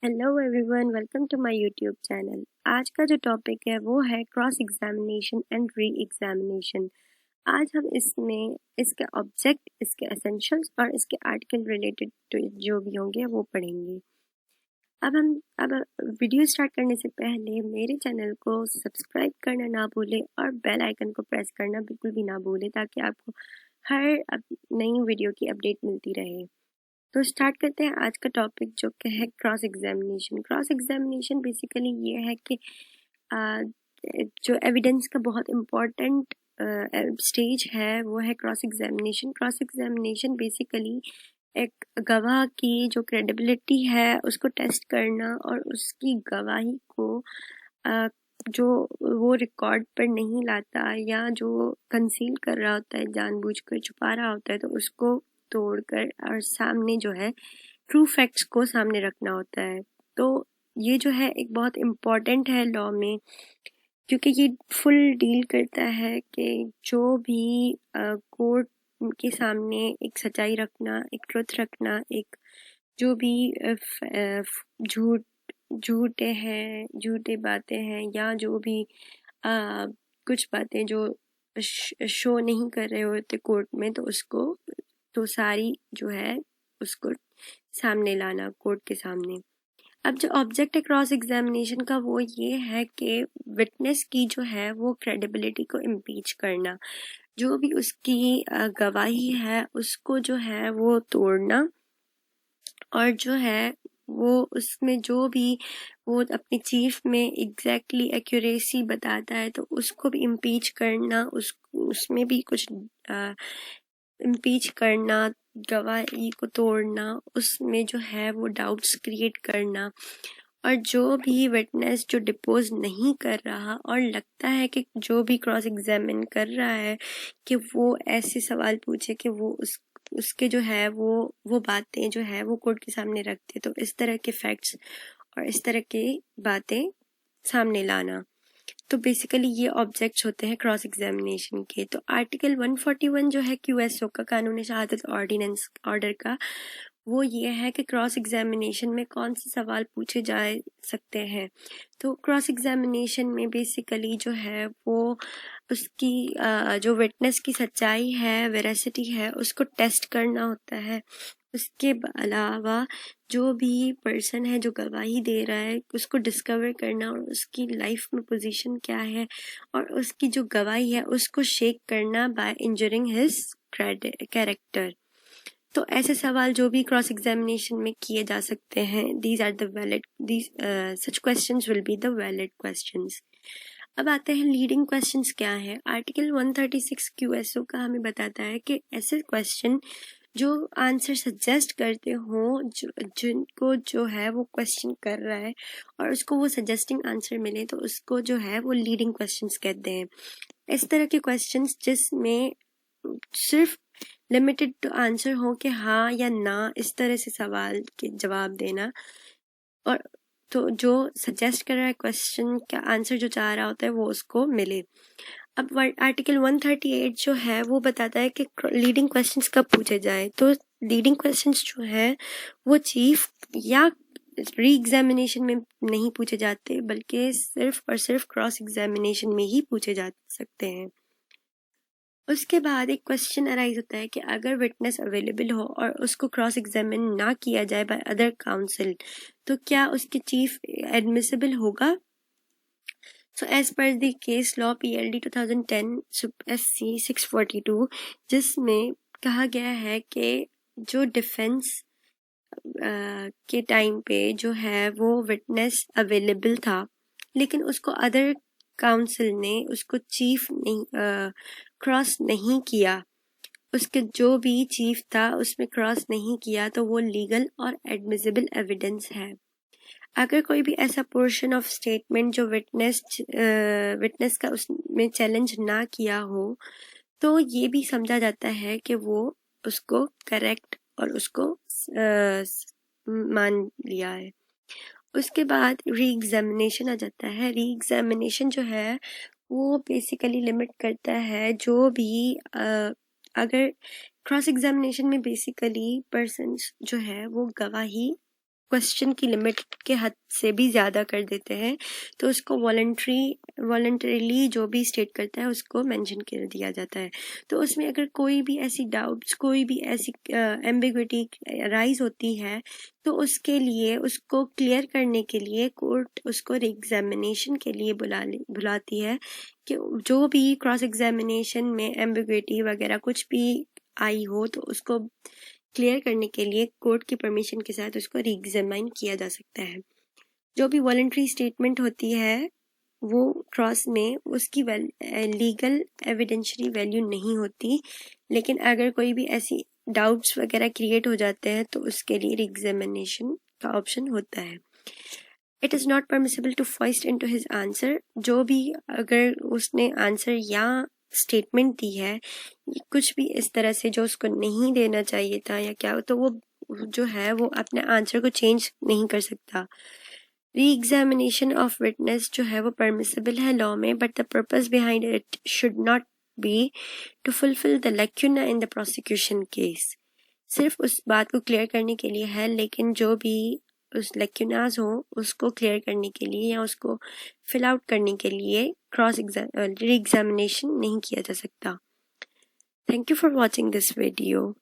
Hello everyone, welcome to my YouTube channel. आज का जो टॉपिक है वो है cross examination and re examination. आज हम इसमें इसके ऑब्जेक्ट, इसके एसेंशियल्स और इसके आर्टिकल रिलेटेड जो भी होंगे वो पढ़ेंगे। अब वीडियो स्टार्ट करने से पहले मेरे चैनल को सब्सक्राइब करना ना भूले और बेल आइकन को प्रेस करना बिल्कुल भी ना भूले, ताकि आपको हर नई वीडियो की अपडेट मिलती रहे। तो स्टार्ट करते हैं आज का टॉपिक, जो कि है cross examination. Cross examination basically ये है कि जो एविडेंस का बहुत इम्पोर्टेंट स्टेज है वो है cross examination. Cross examination basically एक गवाह की जो क्रेडिबिलिटी है उसको टेस्ट करना और उसकी गवाही को जो वो रिकॉर्ड पर नहीं लाता या जो कंसील कर रहा होता है, जानबूझकर छुपा रहा होता है, तो उसको तोड़कर और सामने जो है ट्रू फैक्ट्स को सामने रखना होता है। तो ये जो है एक बहुत इम्पोर्टेंट है लॉ में, क्योंकि ये फुल डील करता है कि जो भी कोर्ट के सामने एक सच्चाई रखना, एक ट्रुथ रखना, एक जो भी झूठ झूठे हैं, झूठे बातें हैं या जो भी कुछ बातें जो शो नहीं कर रहे होते कोर्ट में, तो उसको तो सारी जो है उसको सामने लाना कोर्ट के सामने। अब जो ऑब्जेक्ट है क्रॉस एग्जामिनेशन का वो ये है कि विटनेस की जो है वो क्रेडिबिलिटी को इम्पीच करना, जो भी उसकी गवाही है उसको जो है वो तोड़ना, और जो है वो उसमें जो भी वो अपनी चीफ में एग्जैक्टली एक्यूरेसी बताता है तो उसको भी इम्पीच करना, उसमें भी कुछ इम्पीच करना, गवाही को तोड़ना, उसमें जो है वो डाउट्स क्रिएट करना। और जो भी विटनेस जो डिपोज नहीं कर रहा और लगता है कि जो भी क्रॉस एग्जामिन कर रहा है कि वो ऐसे सवाल पूछे कि वो उसके जो है वो बातें जो है वो कोर्ट के सामने रखते, तो इस तरह के फैक्ट्स और इस तरह की बातें सामने लाना। तो बेसिकली ये ऑब्जेक्ट्स होते हैं क्रॉस एग्जामिनेशन के। तो आर्टिकल 141 जो है क्यूएसओ का, कानून शहादत ऑर्डिनेंस ऑर्डर का, वो ये है कि क्रॉस एग्जामिनेशन में कौन से सवाल पूछे जा सकते हैं। तो क्रॉस एग्जामिनेशन में बेसिकली जो है वो उसकी जो विटनेस की सच्चाई है, वेरासिटी है, उसको टेस्ट करना होता है। उसके अलावा जो भी पर्सन है जो गवाही दे रहा है उसको डिस्कवर करना और उसकी लाइफ में पोजीशन क्या है और उसकी जो गवाही है उसको शेक करना बाय इंजरिंग हिज कैरेक्टर। तो ऐसे सवाल जो भी क्रॉस एग्जामिनेशन में किए जा सकते हैं, these are the valid, such questions will be the valid questions. अब आते हैं लीडिंग क्वेश्चंस क्या है। आर्टिकल 136 क्यूएसओ का हमें बताता है कि ऐसे क्वेश्चन जो आंसर सजेस्ट करते हो, जिनको जो है वो क्वेश्चन कर रहा है और उसको वो सजेस्टिंग आंसर मिले, तो उसको जो है वो लीडिंग क्वेश्चंस कहते हैं। इस तरह के क्वेश्चंस जिसमें सिर्फ लिमिटेड टू आंसर हो कि हाँ या ना, इस तरह से सवाल के जवाब देना, और तो जो सजेस्ट कर रहा है क्वेश्चन का आंसर जो चाह रहा होता है वो उसको मिले। अब आर्टिकल 138 जो है वो बताता है कि लीडिंग क्वेश्चंस कब पूछे जाए। तो लीडिंग क्वेश्चंस जो है वो चीफ या री एग्जामिनेशन में नहीं पूछे जाते, बल्कि सिर्फ और सिर्फ क्रॉस एग्जामिनेशन में ही पूछे जा सकते हैं। उसके बाद एक क्वेश्चन अराइज होता है कि अगर विटनेस अवेलेबल हो और उसको क्रॉस एग्जामिन ना किया जाए बाय अदर काउंसिल, तो क्या उसकी चीफ एडमिसिबल होगा। So as per the case law PLD 2010 SC 642, जिसमें कहा गया है कि जो डिफेंस के टाइम पे जो है वो विटनेस अवेलेबल था, लेकिन उसको अदर काउंसिल ने उसको चीफ नहीं क्रॉस नहीं किया, उसके जो भी चीफ था उसमें क्रॉस नहीं किया, तो वो लीगल और एडमिसिबल एविडेंस है। अगर कोई भी ऐसा पोर्शन ऑफ स्टेटमेंट जो विटनेस का उसमें चैलेंज ना किया हो, तो ये भी समझा जाता है कि वो उसको करेक्ट और उसको मान लिया है। उसके बाद री एग्जामिनेशन आ जाता है। री एग्जामिनेशन जो है वो बेसिकली लिमिट करता है जो भी अगर क्रॉस एग्जामिनेशन में बेसिकली पर्सन जो है वो गवाही क्वेश्चन की लिमिट के हद से भी ज़्यादा कर देते हैं तो उसको वॉलंटरीली जो भी स्टेट करता है उसको मेंशन कर दिया जाता है। तो उसमें अगर कोई भी ऐसी डाउट्स, कोई भी ऐसी एम्बिग्विटी राइज होती है तो उसके लिए, उसको क्लियर करने के लिए कोर्ट उसको रीएग्जामिनेशन के लिए बुलाती है कि जो भी क्रॉस एग्जामिनेशन में एम्बिग्विटी वगैरह कुछ भी आई हो तो उसको क्लियर करने के लिए कोर्ट की परमिशन के साथ उसको रीएग्जामाइन किया जा सकता है। जो भी वॉलंटरी स्टेटमेंट होती है वो क्रॉस में उसकी लीगल एविडेंशियरी वैल्यू नहीं होती, लेकिन अगर कोई भी ऐसी डाउट्स वगैरह क्रिएट हो जाते हैं तो उसके लिए रीएग्जामिनेशन का ऑप्शन होता है। It is not permissible to foist into his answer. जो भी अगर उसने आंसर या स्टेटमेंट दी है कुछ भी इस तरह से जो उसको नहीं देना चाहिए था या क्या, तो वो जो है वो अपने आंसर को चेंज नहीं कर सकता। री एग्जामिनेशन ऑफ विटनेस जो है वो परमिसिबल है लॉ में, but the purpose behind it should not be to fulfil the lacuna in the prosecution case. सिर्फ उस बात को क्लियर करने के लिए है, लेकिन जो भी उस लैक्यूनास हो उसको क्लियर करने के लिए या उसको फिल आउट करने के लिए री एग्जामिनेशन नहीं किया जा सकता। Thank you for watching this video.